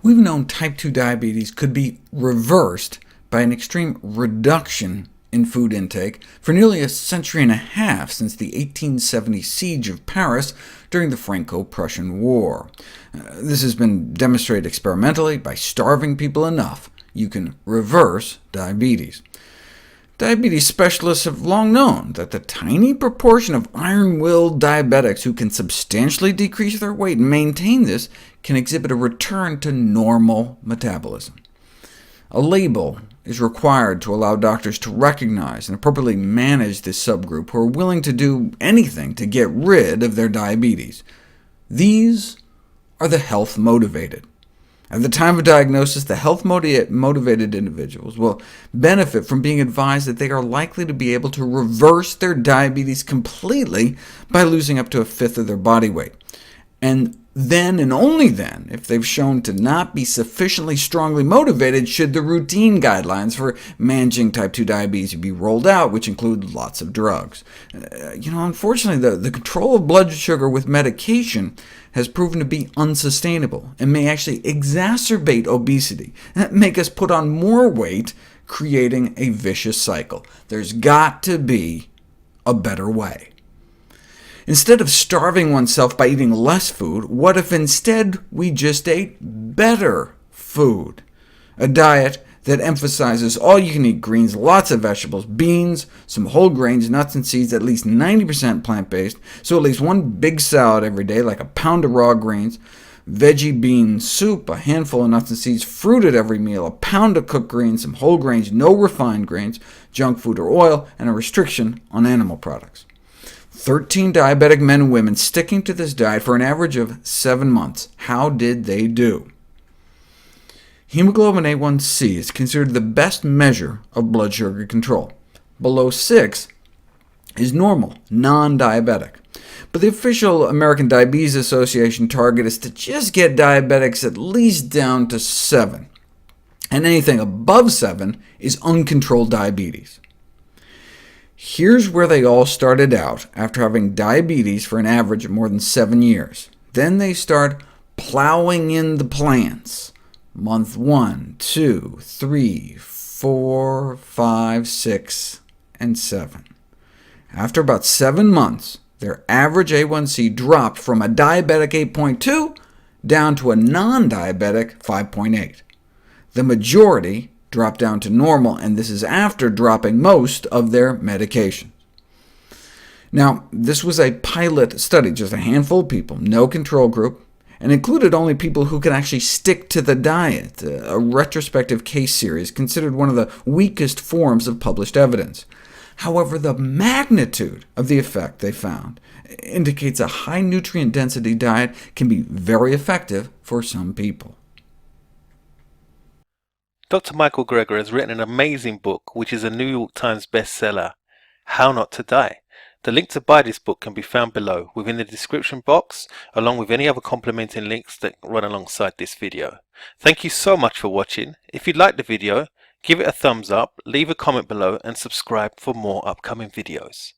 We've known type 2 diabetes could be reversed by an extreme reduction in food intake for nearly a century and a half, since the 1870 siege of Paris during the Franco-Prussian War. This has been demonstrated experimentally by starving people enough. You can reverse diabetes. Diabetes specialists have long known that the tiny proportion of iron-willed diabetics who can substantially decrease their weight and maintain this can exhibit a return to normal metabolism. A label is required to allow doctors to recognize and appropriately manage this subgroup who are willing to do anything to get rid of their diabetes. These are the health-motivated. At the time of diagnosis, the health-motivated individuals will benefit from being advised that they are likely to be able to reverse their diabetes completely by losing up to a fifth of their body weight. And then, and only then, if they've shown to not be sufficiently strongly motivated, should the routine guidelines for managing type 2 diabetes be rolled out, which include lots of drugs. Unfortunately, the control of blood sugar with medication has proven to be unsustainable, and may actually exacerbate obesity, and make us put on more weight, creating a vicious cycle. There's got to be a better way. Instead of starving oneself by eating less food, what if instead we just ate better food? A diet that emphasizes all-you-can-eat greens, lots of vegetables, beans, some whole grains, nuts and seeds, at least 90% plant-based, so at least one big salad every day, like a pound of raw greens, veggie bean soup, a handful of nuts and seeds, fruit at every meal, a pound of cooked greens, some whole grains, no refined grains, junk food or oil, and a restriction on animal products. 13 diabetic men and women sticking to this diet for an average of 7 months. How did they do? Hemoglobin A1c is considered the best measure of blood sugar control. Below 6 is normal, non-diabetic. But the official American Diabetes Association target is to just get diabetics at least down to 7, and anything above 7 is uncontrolled diabetes. Here's where they all started out after having diabetes for an average of more than 7 years. Then they start plowing in the plants. Month 1, 2, 3, 4, 5, 6, and 7. After about 7 months, their average A1c dropped from a diabetic 8.2 down to a non-diabetic 5.8. The majority dropped down to normal, and this is after dropping most of their medications. Now, this was a pilot study, just a handful of people, no control group, and included only people who could actually stick to the diet, a retrospective case series considered one of the weakest forms of published evidence. However, the magnitude of the effect they found indicates a high nutrient density diet can be very effective for some people. Dr. Michael Greger has written an amazing book, which is a New York Times bestseller, How Not to Die. The link to buy this book can be found below, within the description box, along with any other complementing links that run alongside this video. Thank you so much for watching. If you liked the video, give it a thumbs up, leave a comment below, and subscribe for more upcoming videos.